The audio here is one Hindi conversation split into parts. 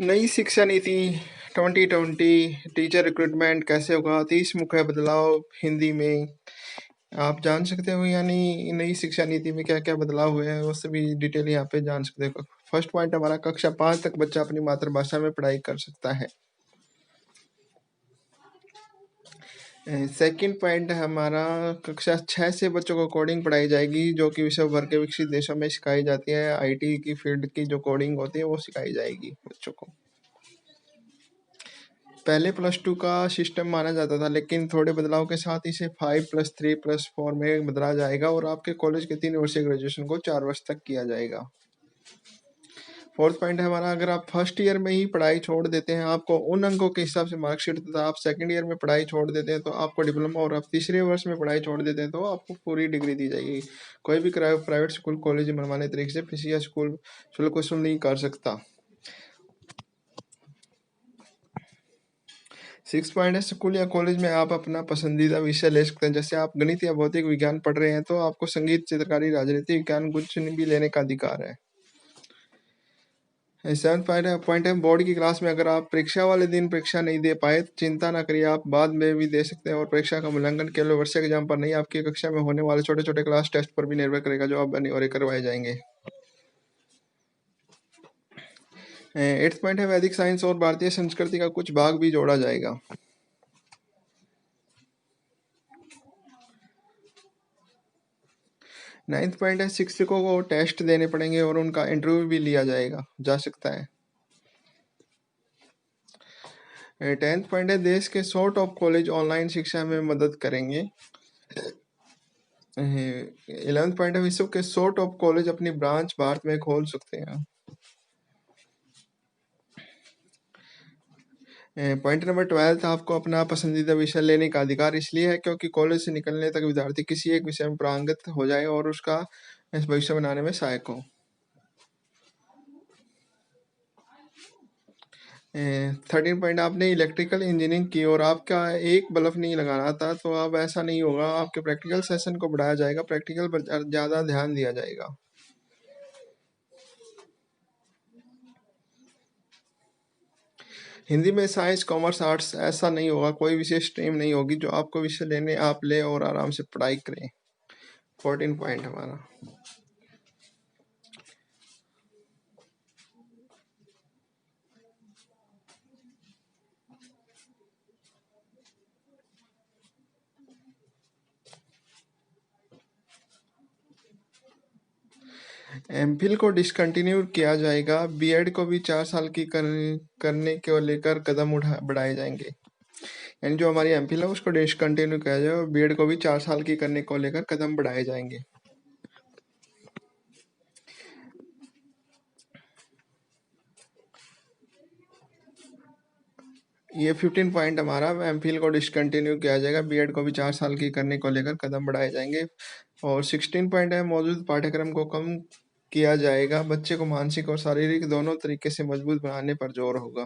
नई शिक्षा नीति 2020 टीचर रिक्रूटमेंट कैसे होगा, 30 मुख्य बदलाव हिंदी में आप जान सकते हो। यानी नई शिक्षा नीति में क्या क्या बदलाव हुए हैं वो सभी डिटेल यहाँ पे जान सकते हो। फर्स्ट पॉइंट हमारा कक्षा 5 तक बच्चा अपनी मातृभाषा में पढ़ाई कर सकता है। सेकंड पॉइंट हमारा कक्षा 6 से बच्चों को कोडिंग पढ़ाई जाएगी, जो कि विश्व भर के विकसित देशों में सिखाई जाती है। आईटी की फील्ड की जो कोडिंग होती है वो सिखाई जाएगी बच्चों को। पहले +2 का सिस्टम माना जाता था, लेकिन थोड़े बदलाव के साथ इसे 5+3+4 में बदला जाएगा और आपके कॉलेज के 3 वर्षीय ग्रेजुएशन को 4 वर्ष तक किया जाएगा। फोर्थ पॉइंट है हमारा, अगर आप फर्स्ट ईयर में ही पढ़ाई छोड़ देते हैं, आपको उन अंकों के हिसाब से मार्कशीट तथा आप सेकंड ईयर में पढ़ाई छोड़ देते हैं तो आपको डिप्लोमा, और आप तीसरे वर्ष में पढ़ाई छोड़ देते हैं तो आपको पूरी डिग्री दी जाएगी। कोई भी प्राइवेट स्कूल कॉलेज मनमाने तरीके से फीस या स्कूल शुल्क वसूल नहीं कर सकता। 6 पॉइंट है, स्कूल या कॉलेज में आप अपना पसंदीदा विषय ले सकते हैं। जैसे आप गणित या भौतिक विज्ञान पढ़ रहे हैं तो आपको संगीत, चित्रकारी, राजनीति विज्ञान कुछ भी लेने का अधिकार है। 7 पॉइंट है, बोर्ड की क्लास में अगर आप परीक्षा वाले दिन परीक्षा नहीं दे पाए तो चिंता ना करिए, आप बाद में भी दे सकते हैं। और परीक्षा का मूल्यांकन केवल वार्षिक एग्जाम पर नहीं, आपकी कक्षा में होने वाले छोटे छोटे क्लास टेस्ट पर भी निर्भर करेगा, जो अब अनिवार्य करवाए जाएंगे। 8th पॉइंट है, वैदिक साइंस और भारतीय संस्कृति का कुछ भाग भी जोड़ा जाएगा। 9th पॉइंट है, शिक्षकों को टेस्ट देने पड़ेंगे और उनका इंटरव्यू भी लिया जा सकता है। 10th पॉइंट है, देश के 100 टॉप कॉलेज ऑनलाइन शिक्षा में मदद करेंगे। 11th पॉइंट है, विश्व के 100 टॉप कॉलेज अपनी ब्रांच भारत में खोल सकते हैं। पॉइंट नंबर 12, आपको अपना पसंदीदा विषय लेने का अधिकार इसलिए है क्योंकि कॉलेज से निकलने तक विद्यार्थी किसी एक विषय में पारंगत हो जाए और उसका भविष्य बनाने में सहायक हो। 13 पॉइंट, आपने इलेक्ट्रिकल इंजीनियरिंग की और आपका एक बल्ब नहीं लगाना था तो अब ऐसा नहीं होगा, आपके प्रैक्टिकल सेशन को बढ़ाया जाएगा, प्रैक्टिकल पर ज़्यादा ध्यान दिया जाएगा। हिंदी में साइंस, कॉमर्स, आर्ट्स ऐसा नहीं होगा, कोई विशेष स्ट्रीम नहीं होगी, जो आपको विषय लेने आप ले और आराम से पढ़ाई करें। 14 पॉइंट हमारा, एमफिल को डिसकंटिन्यू किया जाएगा, बीएड को भी 4 साल की करने को लेकर कदम बढ़ाए जाएंगे। यानी जो हमारी एमफिल है उसको डिसकंटिन्यू किया जाएगा, बीएड को भी 4 साल की करने को लेकर कदम बढ़ाए जाएंगे। ये 15 पॉइंट हमारा, एमफिल को डिसकंटिन्यू किया जाएगा, बीएड को भी 4 साल की करने को लेकर कदम बढ़ाए जाएंगे। और 16 पॉइंट है, मौजूद पाठ्यक्रम को कम किया जाएगा, बच्चे को मानसिक और शारीरिक दोनों तरीके से मजबूत बनाने पर जोर होगा।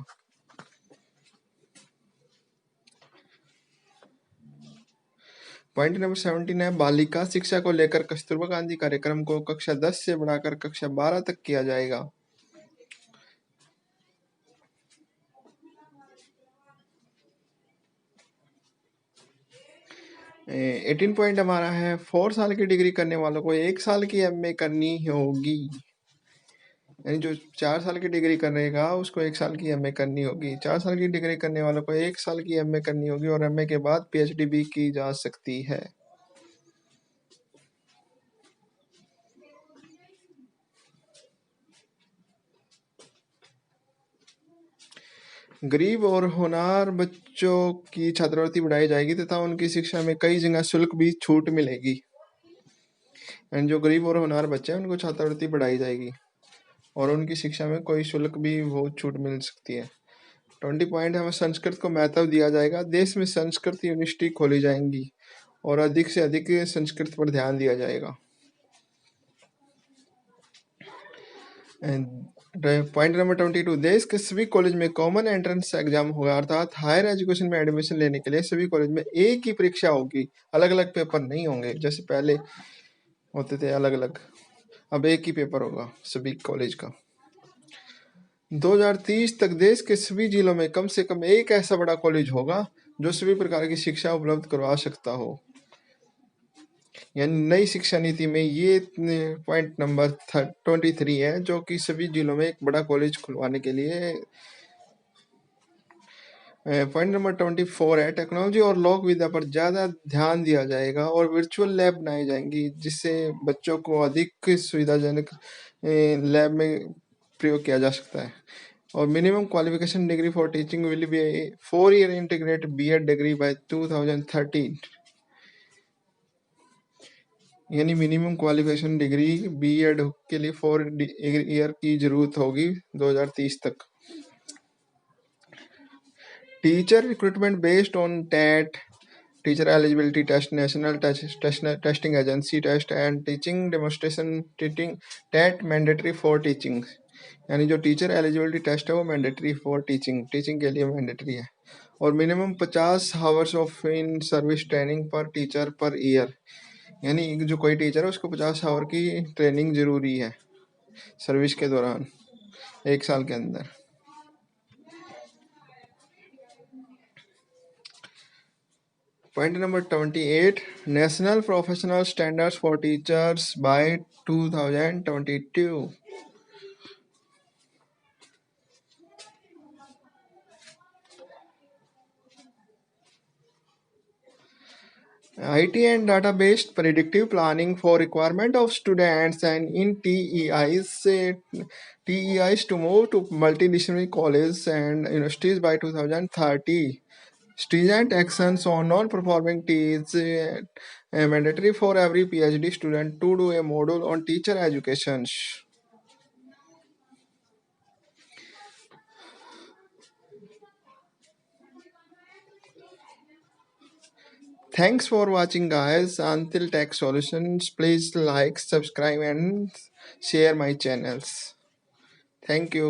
पॉइंट नंबर 17 है, बालिका शिक्षा को लेकर कस्तूरबा गांधी कार्यक्रम को कक्षा 10 से बढ़ाकर कक्षा 12 तक किया जाएगा। 18 पॉइंट हमारा है, 4 साल की डिग्री करने वालों को 1 साल की एमए करनी होगी। यानी जो 4 साल की डिग्री करेगा उसको 1 साल की एमए करनी होगी। 4 साल की डिग्री करने वालों को 1 साल की एमए करनी होगी और एमए के बाद पीएचडी भी की जा सकती है। गरीब और होनहार बच्चों की छात्रवृत्ति बढ़ाई जाएगी तथा उनकी शिक्षा में कई जगह शुल्क भी छूट मिलेगी। यानी जो गरीब और होनहार बच्चे हैं उनको छात्रवृत्ति बढ़ाई जाएगी और उनकी शिक्षा में कोई शुल्क भी बहुत छूट मिल सकती है। 20 पॉइंट हमें संस्कृत को महत्व दिया जाएगा, देश में संस्कृत यूनिवर्सिटी खोली जाएंगी और अधिक से अधिक संस्कृत पर ध्यान दिया जाएगा। पॉइंट नंबर 22, देश के सभी कॉलेज में कॉमन एंट्रेंस एग्जाम होगा, अर्थात हायर एजुकेशन में एडमिशन लेने के लिए सभी कॉलेज में एक ही परीक्षा होगी, अलग अलग पेपर नहीं होंगे जैसे पहले होते थे अलग अलग, अब एक ही पेपर होगा सभी कॉलेज का। 2030 तक देश के सभी जिलों में कम से कम एक ऐसा बड़ा कॉलेज होगा जो सभी प्रकार की शिक्षा उपलब्ध करवा सकता हो। यानी नई शिक्षा नीति में ये पॉइंट नंबर 23 है, जो कि सभी जिलों में एक बड़ा कॉलेज खुलवाने के लिए। पॉइंट नंबर 24 है, टेक्नोलॉजी और लोक विद्या पर ज़्यादा ध्यान दिया जाएगा और वर्चुअल लैब बनाई जाएंगी, जिससे बच्चों को अधिक सुविधाजनक लैब में प्रयोग किया जा सकता है। और minimum qualification degree for teaching will be 4-year integrated BEd degree by 2013। यानी मिनिमम क्वालिफिकेशन डिग्री बीएड के लिए 4 year की जरूरत होगी 2030 तक। Teacher recruitment based on TET, teacher eligibility test, national testing agency test and teaching demonstration TET mandatory for teaching. यानी जो टीचर एलिजिबिलिटी टेस्ट है वो मैंडेटरी फॉर टीचिंग के लिए मैंडेटरी है। और minimum 50 hours of in service training पर टीचर पर ईयर। यानी जो कोई टीचर है उसको 50 आवर की ट्रेनिंग जरूरी है सर्विस के दौरान, 1 साल के अंदर। Point number 28, national professional standards for teachers by 2022। IT and data-based predictive planning for requirement of students and in TEIs to move to multidisciplinary colleges and universities by 2030. Stringent actions on non-performing teams mandatory for every PhD student to do a module on teacher education. Thanks for watching, guys. Until Tech Solutions, please like, subscribe and share my channels. Thank you.